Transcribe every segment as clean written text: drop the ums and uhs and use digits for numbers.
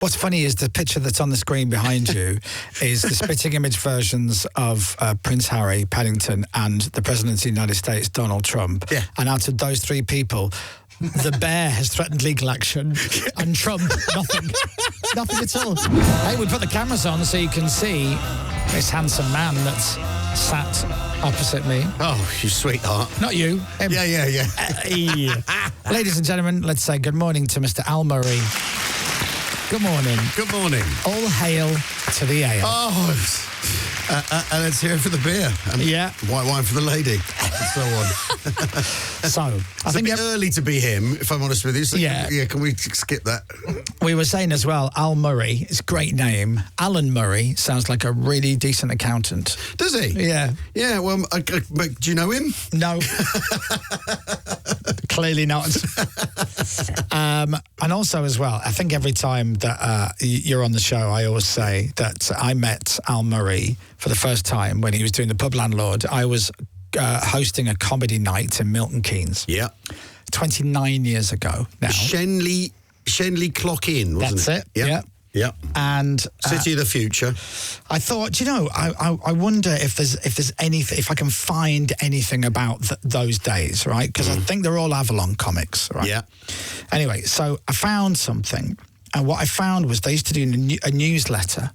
What's funny is the picture that's on the screen behind you is the spitting image versions of Prince Harry, Paddington, and the President of the United States, Donald Trump. Yeah. And out of those three people, the bear has threatened legal action, and Trump, nothing. Nothing at all. Hey, we put the cameras on so you can see this handsome man that's sat opposite me. Oh, you sweetheart. Not you. Him. Yeah. Ladies and gentlemen, let's say good morning to Mr. Al Murray. Good morning. Good morning. All hail to the ale. Oh, and let's hear it for the beer. And white wine for the lady. And so on. So, I think it's a bit early to be him, if I'm honest with you. So can we skip that? We were saying as well, Al Murray, it's a great name. Alan Murray sounds like a really decent accountant. Does he? Yeah. Yeah, well, do you know him? No. Clearly not. And also as well, I think every time that you're on the show, I always say that I met Al Murray for the first time when he was doing The Pub Landlord. I was hosting a comedy night in Milton Keynes. Yeah. 29 years ago now. Shenley Clock Inn, wasn't it? That's it, yeah. And City of the Future. I thought, I wonder if there's anything, if I can find anything about those days, right? Because I think they're all Avalon comics, right? Yeah. Anyway, so I found something, and what I found was they used to do a newsletter,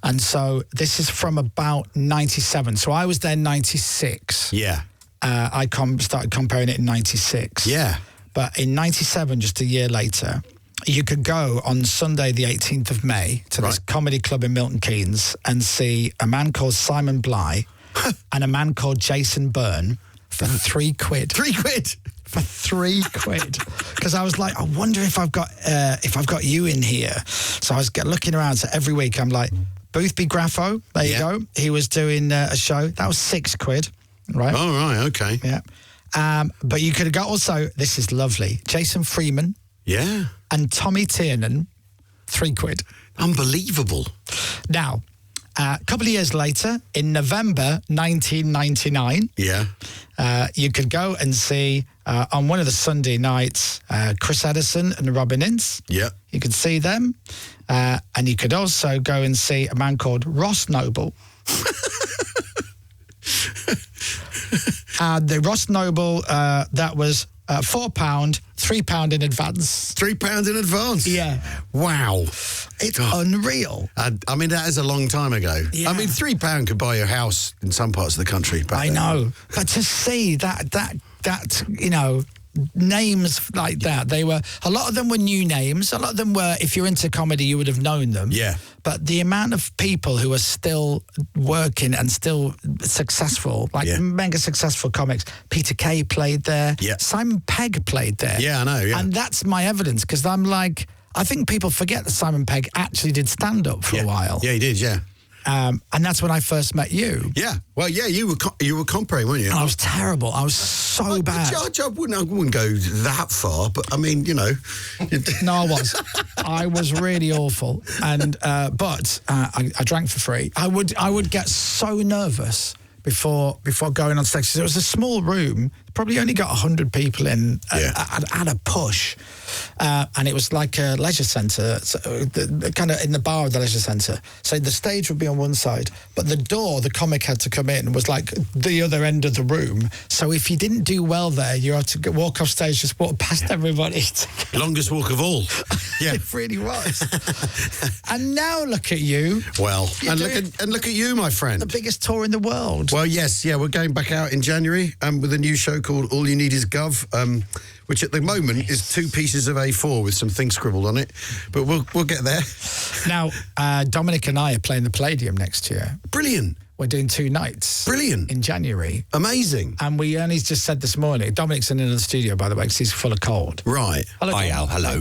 and so this is from about 97. So I was there in 96. Yeah. I started comparing it in 96. Yeah. But in 97, just a year later, you could go on Sunday, the 18th of May, to this comedy club in Milton Keynes and see a man called Simon Bligh and a man called Jason Byrne for £3. £3? For £3. Because I was like, I wonder if I've got you in here. So I was looking around. So every week I'm like, Boothby Graffo, there you go. He was doing a show. That was £6, right? Oh, right, okay. Yeah. But you could have got also, this is lovely, Jason Freeman. Yeah. And Tommy Tiernan, £3. Unbelievable. Now, a couple of years later, in November 1999, you could go and see, on one of the Sunday nights, Chris Edison and Robin Ince. Yeah. You could see them. And you could also go and see a man called Ross Noble. The Ross Noble, that was £4, £3 in advance. £3 in advance? Yeah. Wow. It's unreal. I mean, that is a long time ago. Yeah. I mean, £3 could buy your house in some parts of the country. I know. But to see that, names like that, a lot of them were new names. A lot of them were, if you're into comedy, you would have known them. Yeah. But the amount of people who are still working and still successful, mega successful comics. Peter Kay played there. Yeah. Simon Pegg played there. Yeah, I know, yeah. And that's my evidence, because I'm like, I think people forget that Simon Pegg actually did stand-up for a while. Yeah, he did, yeah. And that's when I first met you. Yeah. Well, yeah, you were compere, weren't you? And I was terrible. I was so bad. I wouldn't go that far, but I mean, No, I was. I was really awful. And but I drank for free. I would get so nervous before going on stage. It was a small room, probably only got 100 people in at a push. And it was like a leisure centre, kind of in the bar of the leisure centre. So the stage would be on one side, but the door the comic had to come in was like the other end of the room. So if you didn't do well there, you had to walk off stage, just walk past everybody. Longest walk of all. Yeah. It really was. And now look at you. Well, and look at you, my friend. The biggest tour in the world. Well, yes, we're going back out in January with a new show called All You Need Is Gov, which at the moment is 2 pieces of A4 with some things scribbled on it, but we'll get there. Now, Dominic and I are playing the Palladium next year. Brilliant. We're doing 2 nights. Brilliant. In January. Amazing. And we only just said this morning, Dominic's in the studio, by the way, because he's full of cold. Right. Hello, Hi, Al. Hello.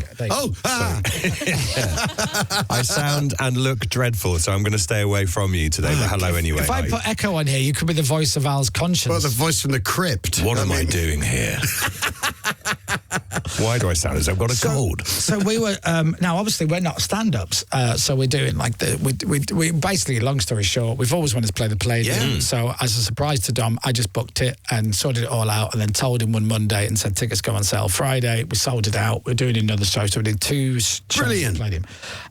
I sound and look dreadful, so I'm going to stay away from you today, but hello anyway. If I put echo on here, you could be the voice of Al's conscience. Well, the voice from the crypt. What am I doing here? Why do I sound as I've got a cold? So we were now obviously we're not stand-ups, so we're doing like we basically, long story short, we've always wanted to play the Palladium. Yeah. So as a surprise to Dom, I just booked it and sorted it all out, and then told him one Monday and said tickets go on sale Friday. We sold it out. We're doing another show, so we did 2 shows at Brilliant. the Palladium,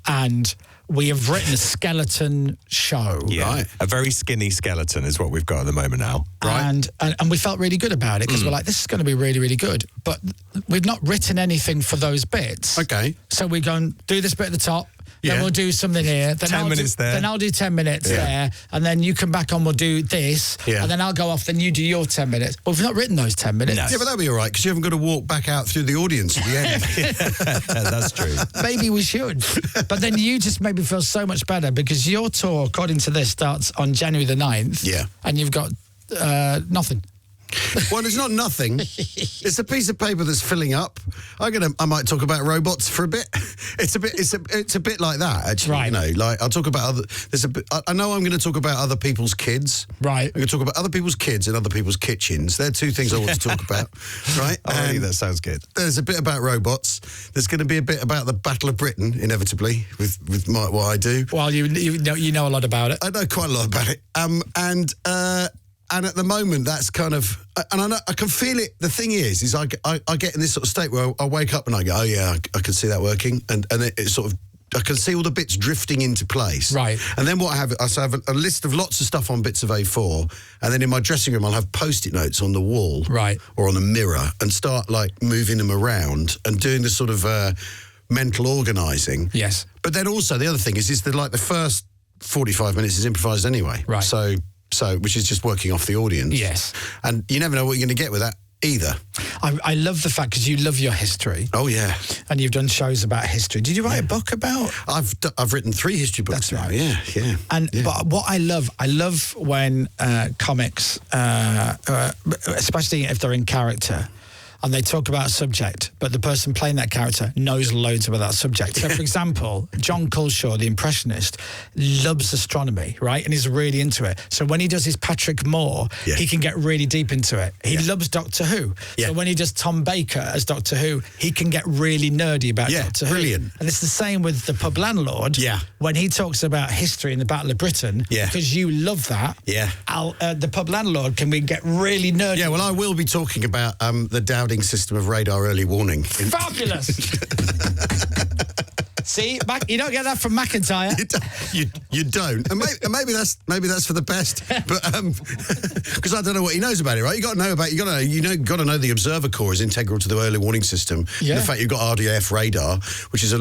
and we have written a skeleton show. Yeah. Right. A very skinny skeleton is what we've got at the moment now. And we felt really good about it because we're like, this is going to be really, really good. But we've not written anything for those bits. Okay. So we're going to do this bit at the top. Yeah. Then we'll do something here. Then 10 minutes there. Then I'll do 10 minutes there. And then you come back on, we'll do this. Yeah. And then I'll go off, then you do your 10 minutes. Well, we've not written those 10 minutes. Yeah, but that'll be all right because you haven't got to walk back out through the audience at the end. That's true. Maybe we should. But then you just made me feel so much better because your tour, according to this, starts on January the 9th. Yeah. And you've got nothing. Well, it's not nothing. It's a piece of paper that's filling up. I might talk about robots for a bit. It's a bit like that, actually. Right. You know, like I'll talk about I know I'm going to talk about other people's kids. Right. I'm going to talk about other people's kids and other people's kitchens. They're 2 things I want to talk about. Right. Oh, that sounds good. There's a bit about robots. There's going to be a bit about the Battle of Britain, inevitably, with what I do. Well, you know a lot about it. I know quite a lot about it. And at the moment, that's kind of, and I know I can feel it. The thing is I get in this sort of state where I wake up and I go, oh yeah, I can see that working, and it sort of, I can see all the bits drifting into place. Right. And then what I have a list of lots of stuff on bits of A4, and then in my dressing room I'll have Post-it notes on the wall, Right. or on a mirror, and start like moving them around and doing this sort of mental organising. Yes. But then also the other thing is that like the first 45 minutes is improvised anyway. Right. So, which is just working off the audience. Yes. And you never know what you're going to get with that either. I love the fact because you love your history Oh, yeah. and you've done shows about history. Did you write a book about? I've written 3 history books. That's right. Yeah, yeah. And yeah. but what I love when comics, especially if they're in character, and they talk about a subject, but the person playing that character knows loads about that subject. So, for example, John Culshaw, the impressionist, loves astronomy, right? And he's really into it. So when he does his Patrick Moore, he can get really deep into it. He loves Doctor Who. Yeah. So when he does Tom Baker as Doctor Who, he can get really nerdy about Doctor Who. Brilliant. And it's the same with the pub landlord. Yeah. When he talks about history and the Battle of Britain, because you love that. Yeah. The pub landlord can we get really nerdy. Yeah, well, I will be talking about the Dowding system of radar early warning. Fabulous. See, you don't get that from McIntyre. You don't, and maybe that's for the best. But because I don't know what he knows about it, right? You got to know the observer core is integral to the early warning system. Yeah. The fact you've got RDF radar, which is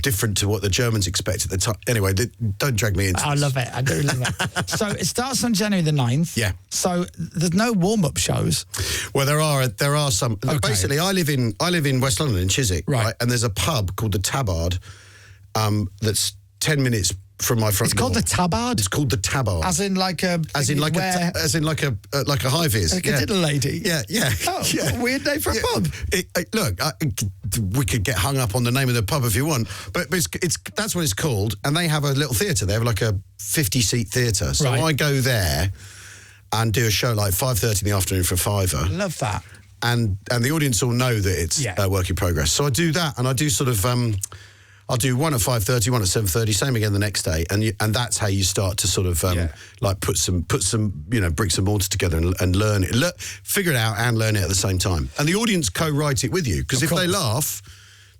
different to what the Germans expect at the time. Anyway, don't drag me into. I love it. I do love it. So it starts on January the 9th. Yeah. So there's no warm-up shows. Well, there are some. Okay. Basically, I live in West London in Chiswick, Right. And there's a pub called the Tabard, that's 10 minutes from my front It's called door. the Tabard? It's called the Tabard. As in like a high vis. like a diddle lady. Yeah, yeah. Oh, yeah. weird name for a pub. Look, we could get hung up on the name of the pub if you want, but it's that's what it's called, and they have a little theatre. They have like a 50-seat theatre. So Right. I go there and do a show like 5:30 in the afternoon for £5. Love that. And the audience all know that it's a work in progress. So I do that, and I do sort of I'll do one at 5:30, one at 7:30, same again the next day, and that's how you start to sort of like put some bricks and mortar together and learn it, figure it out and learn it at the same time. And the audience co-write it with you, because if they laugh,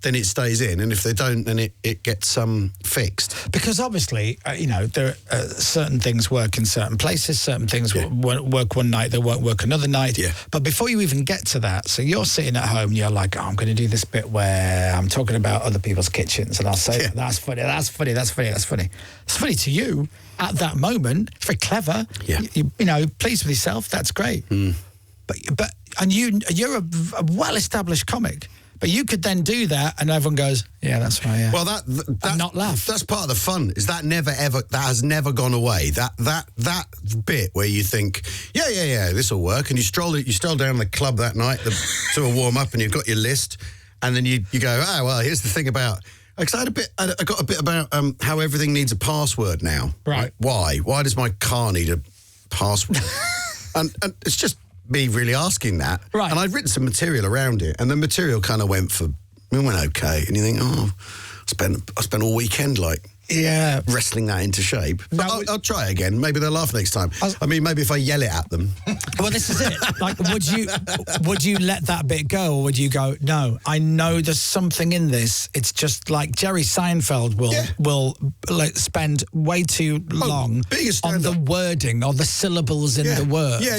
then it stays in, and if they don't, then it gets fixed. Because obviously, there are certain things work in certain places, certain things won't work one night, they won't work another night. Yeah. But before you even get to that, so you're sitting at home and you're like, I'm going to do this bit where I'm talking about other people's kitchens, and I'll say, that's funny, that's funny, that's funny, that's funny. It's funny to you at that moment. It's very clever. Yeah. You pleased with yourself, that's great. Mm. But you're a well-established comic. But you could then do that, and everyone goes, "Yeah, that's right." Yeah. Well, that and not laugh. That's part of the fun. Is that has never gone away. That bit where you think, yeah, this will work, and you stroll down the club that night to a warm up, and you've got your list, and then you go, well, here's the thing about. Because I got a bit about how everything needs a password now. Right. Why? Why does my car need a password? and it's just. me really asking that. Right. And I'd written some material around it, and the material kind of went okay. And you think, I spent all weekend wrestling that into shape. But I'll try it again. Maybe they'll laugh next time. Maybe if I yell it at them. Well, this is it. Like, would you let that bit go, or would you go, no, I know there's something in this. It's just like Jerry Seinfeld will like spend way too long on the wording or the syllables in the word. Yeah.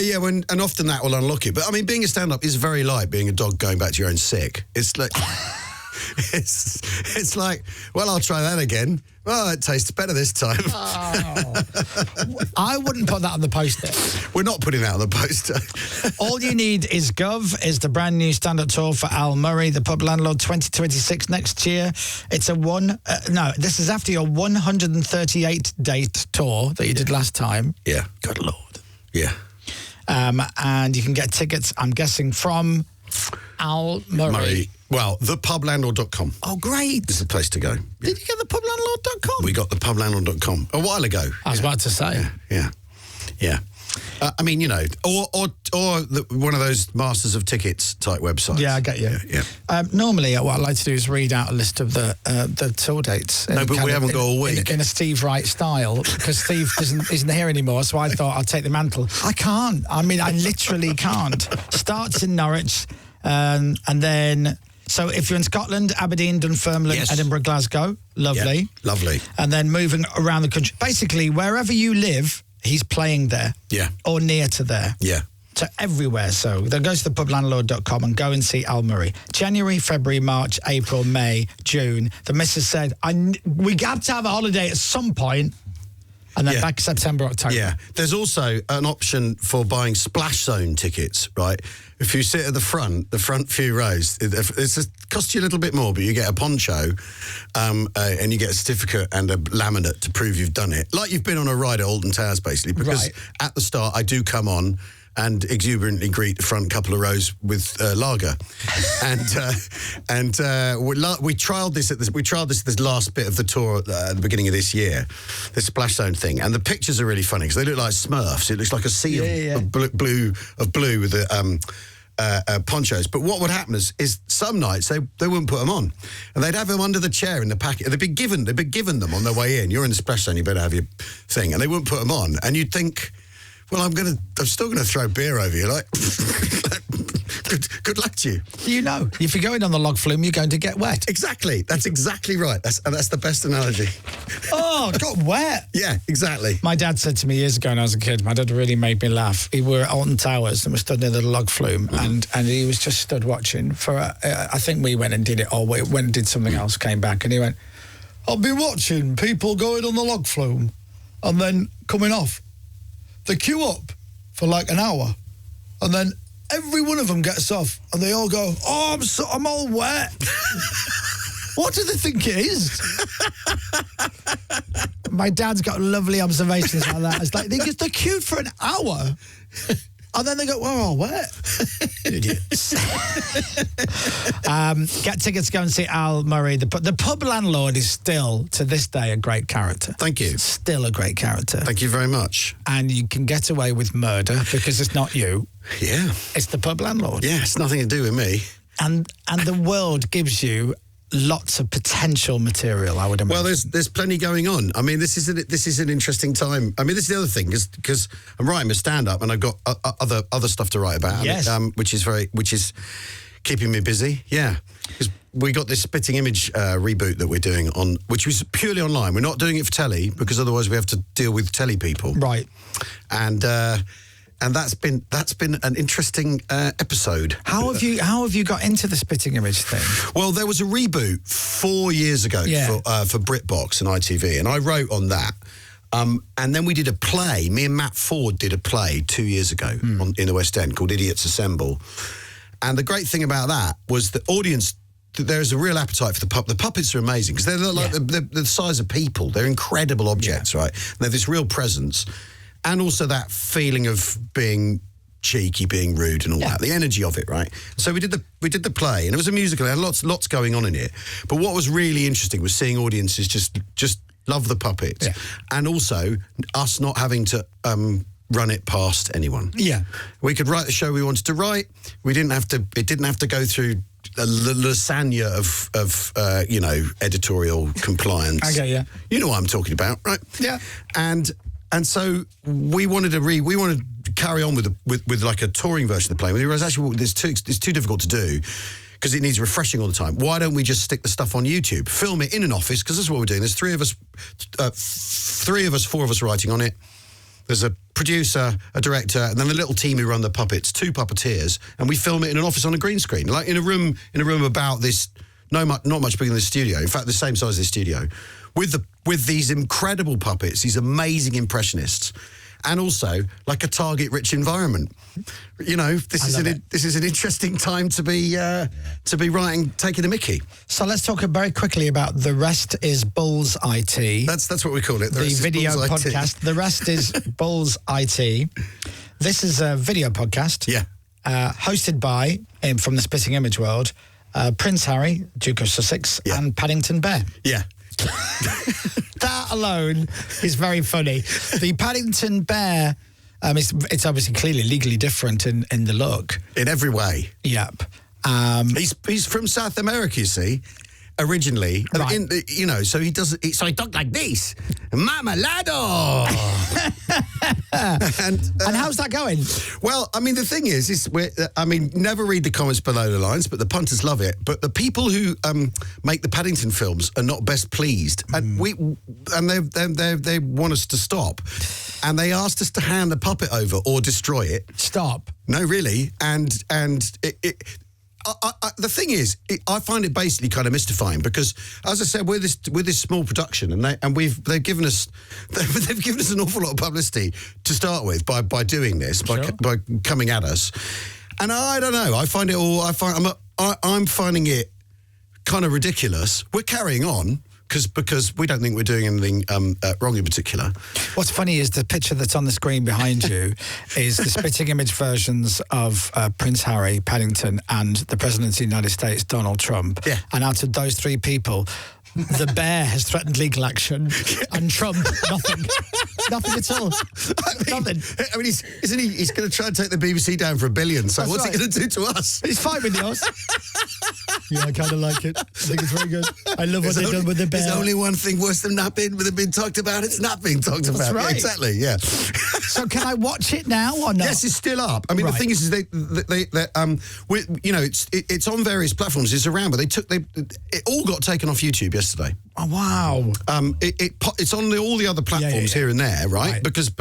And often that will unlock it. But I mean, being a stand-up is very like being a dog going back to your own sick. It's like... It's like, well, I'll try that again. Well, it tastes better this time. I wouldn't put that on the poster. We're not putting that on the poster. All you need is Gov, is the brand new stand-up tour for Al Murray, the Pub Landlord 2026 next year. It's this is after your 138-date tour that you did last time. Yeah. Good Lord. Yeah. And you can get tickets, I'm guessing, from Al Murray. Well, thepublandlord.com. Oh, great. Is the place to go. Yeah. Did you get thepublandlord.com? We got thepublandlord.com a while ago. I was about to say. Yeah. I mean, or one of those Masters of Tickets type websites. Yeah, I get you. Yeah. Normally, what I like to do is read out a list of the tour dates. No, but we haven't got all week. In a Steve Wright style, because Steve isn't here anymore, so I thought I'd take the mantle. I can't. I mean, I literally can't. Starts in Norwich, and then... So if you're in Scotland, Aberdeen, Dunfermline, Edinburgh, Glasgow, lovely. Yeah, lovely. And then moving around the country. Basically, wherever you live, he's playing there. Yeah. Or near to there. Yeah. So everywhere. So then go to thepublandlord.com and go and see Al Murray. January, February, March, April, May, June. The missus said, we got to have a holiday at some point. And then back September, October. Yeah. There's also an option for buying Splash Zone tickets, right? If you sit at the front few rows, it costs you a little bit more, but you get a poncho and you get a certificate and a laminate to prove you've done it. Like you've been on a ride at Alton Towers, basically, because at the start I do come on and exuberantly greet the front couple of rows with lager, and we trialled this at this last bit of the tour at the beginning of this year, this Splash Zone thing, and the pictures are really funny because they look like Smurfs. It looks like a sea of blue with the ponchos. But what would happen is some nights they wouldn't put them on, and they'd have them under the chair in the packet. They'd be given them on their way in. You're in the Splash Zone, you better have your thing, and they wouldn't put them on, and you'd think, well, I'm still going to throw beer over you. Like, good luck to you. If you're going on the log flume, you're going to get wet. Exactly. That's exactly right. That's the best analogy. Oh, got wet. Yeah, exactly. My dad said to me years ago when I was a kid, my dad really made me laugh. We were at Alton Towers and we stood near the log flume, and he was just stood watching for, I think we went and did it, or we went and did something else, came back, and he went, I'll be watching people going on the log flume and then coming off. They queue up for like an hour, and then every one of them gets off, and they all go, "Oh, I'm all wet." What do they think it is? My dad's got lovely observations like that. It's like they're queued for an hour, and then they go, "We're all wet." Idiots. Get tickets to go and see Al Murray. The Pub Landlord is still, to this day, a great character. Thank you. Still a great character. Thank you very much. And you can get away with murder because it's not you. Yeah. It's the Pub Landlord. Yeah, it's nothing to do with me. And the world gives you lots of potential material, I would imagine. Well, there's plenty going on. I mean, this is an interesting time. I mean, this is the other thing, because I'm writing my stand-up and I've got other stuff to write about. Yes. Which is keeping me busy. Yeah. Because we got this Spitting Image reboot that we're doing on, which was purely online. We're not doing it for telly because otherwise we have to deal with telly people. Right. And that's been an interesting episode. How have you got into the Spitting Image thing? Well, there was a reboot 4 years ago for BritBox and ITV, and I wrote on that. And then we did a play. Me and Matt Ford did a play 2 years ago in the West End called Idiots Assemble. And the great thing about that was the audience. There's a real appetite for the puppets. The puppets are amazing because they're like they're the size of people. They're incredible objects, right? And they have this real presence. And also that feeling of being cheeky, being rude and all that, the energy of it, right? So we did the play, and it was a musical. It had lots going on in it. But what was really interesting was seeing audiences just love the puppets, and also us not having to run it past anyone. Yeah. We could write the show we wanted to write. It didn't have to go through a lasagna of editorial compliance. I get you. You know what I'm talking about, right? Yeah. And so we wanted to carry on with like a touring version of the play. We realised actually it's too difficult to do because it needs refreshing all the time. Why don't we just stick the stuff on YouTube, film it in an office? Because this is what we're doing. There's four of us writing on it. There's a producer, a director, and then a little team who run the puppets, 2 puppeteers, and we film it in an office on a green screen, like in a room about this, not much bigger than the studio. In fact, the same size as the studio, with these incredible puppets, these amazing impressionists, and also like a target-rich environment. You know, this is an interesting time to be writing, taking a mickey. So let's talk very quickly about The Rest is Bull's IT. That's what we call it. The video podcast. The Rest is Bull's IT. This is a video podcast. Yeah. Hosted by, from the Spitting Image world, Prince Harry, Duke of Sussex, and Paddington Bear. Yeah. That alone is very funny. The Paddington Bear, it's obviously clearly legally different in the look. In every way. Yep. He's from South America, you see, originally. Right. So he talked like this. Mamalado! and how's that going? Well, I mean, the thing is never read the comments below the lines, but the punters love it. But the people who make the Paddington films are not best pleased, and they want us to stop, and they asked us to hand the puppet over or destroy it. Stop. No, really, the thing is, I find it basically kind of mystifying because, as I said, we're this small production, and they've given us an awful lot of publicity to start with by doing this, by coming at us, and I don't know. I'm finding it kind of ridiculous. We're carrying on. Because we don't think we're doing anything wrong in particular. What's funny is the picture that's on the screen behind you is the Spitting Image versions of Prince Harry, Paddington, and the President of the United States, Donald Trump. Yeah. And out of those 3 people, the bear has threatened legal action, and Trump, nothing. Nothing at all. Nothing. I mean, he's going to try and take the BBC down for $1 billion, so what's he going to do to us? He's fine with yours. Yeah, I kind of like it. I think it's very good. I love what they've done with the bear. There's only one thing worse than not being talked about. It's not being talked about. That's right. Yeah, exactly, yeah. So can I watch it now or not? Yes, it's still up. I mean, the thing is it's on various platforms. It's around, but it all got taken off YouTube yesterday. Oh, wow. It's on all the other platforms here and there, right? Because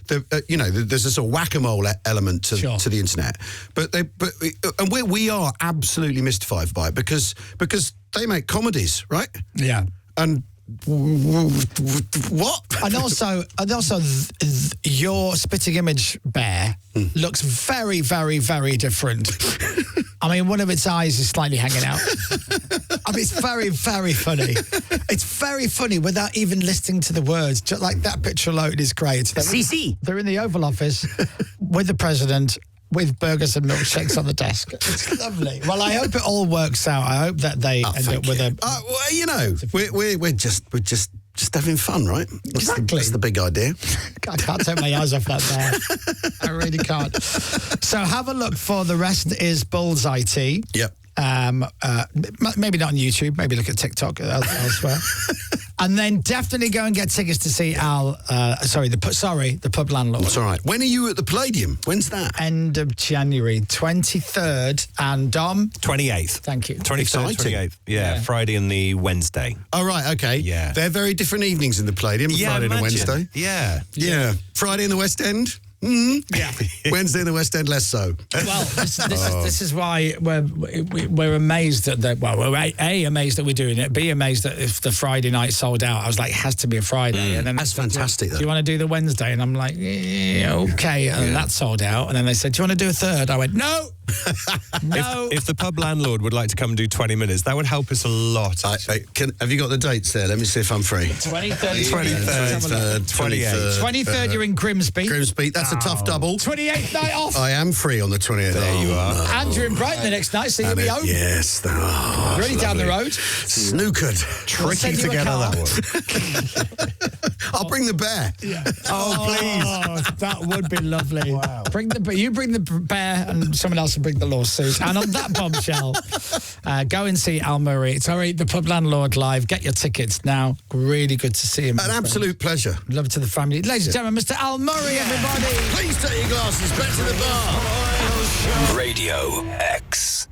there's this sort of whack-a-mole element to the internet. And we are absolutely mystified by it because they make comedies, right? Yeah. And what? And also, your Spitting Image bear looks very, very, very different. I mean, one of its eyes is slightly hanging out. I mean, it's very, very funny. It's very funny without even listening to the words. Just like that picture alone is great. They're in the Oval Office with the president, with burgers and milkshakes on the desk. It's lovely. Well, I hope it all works out. I hope that they end up with a... we're just having fun, right? Exactly. That's the big idea. I can't take my eyes off that bear. I really can't. So have a look for The Rest is Bull's IT. Yep. Maybe not on YouTube. Maybe look at TikTok elsewhere. And then definitely go and get tickets to see the Pub Landlord. That's all right. When are you at the Palladium? When's that? End of January, 23rd, and Dom? 28th. Thank you. 23rd, 28th. Yeah, Friday and the Wednesday. Oh, right, okay. Yeah. They're very different evenings in the Palladium, Friday and a Wednesday. Yeah. Yeah. Friday in the West End? Yeah. Wednesday in the West End, less so. Well, this is why we're amazed that we're A, amazed that we're doing it, B, amazed that if the Friday night sold out, I was like, it has to be a Friday. And then that's fantastic, though. Do you want to do the Wednesday? And I'm like, yeah, okay. And that sold out. And then they said, do you want to do a third? I went, no. No. If the Pub Landlord would like to come and do 20 minutes, that would help us a lot. Have you got the dates there? Let me see if I'm free. 23rd. 23rd, you're in Grimsby. Grimsby, that's a tough double. 28th night off. I am free on the 28th. There you are. No. And you're in Brighton the next night, so you'll be home. Yes. Really down the road. Snookered. Tricky to get on that one. I'll bring the bear. Yeah. Please. That would be lovely. Wow. You bring the bear, and someone else will bring the lawsuit. And on that bombshell, go and see Al Murray. It's all right, the Pub Landlord live. Get your tickets now. Really good to see him. An absolute pleasure. Love to the family. Ladies and gentlemen, Mr. Al Murray, everybody. Please take your glasses back to the bar. Radio X.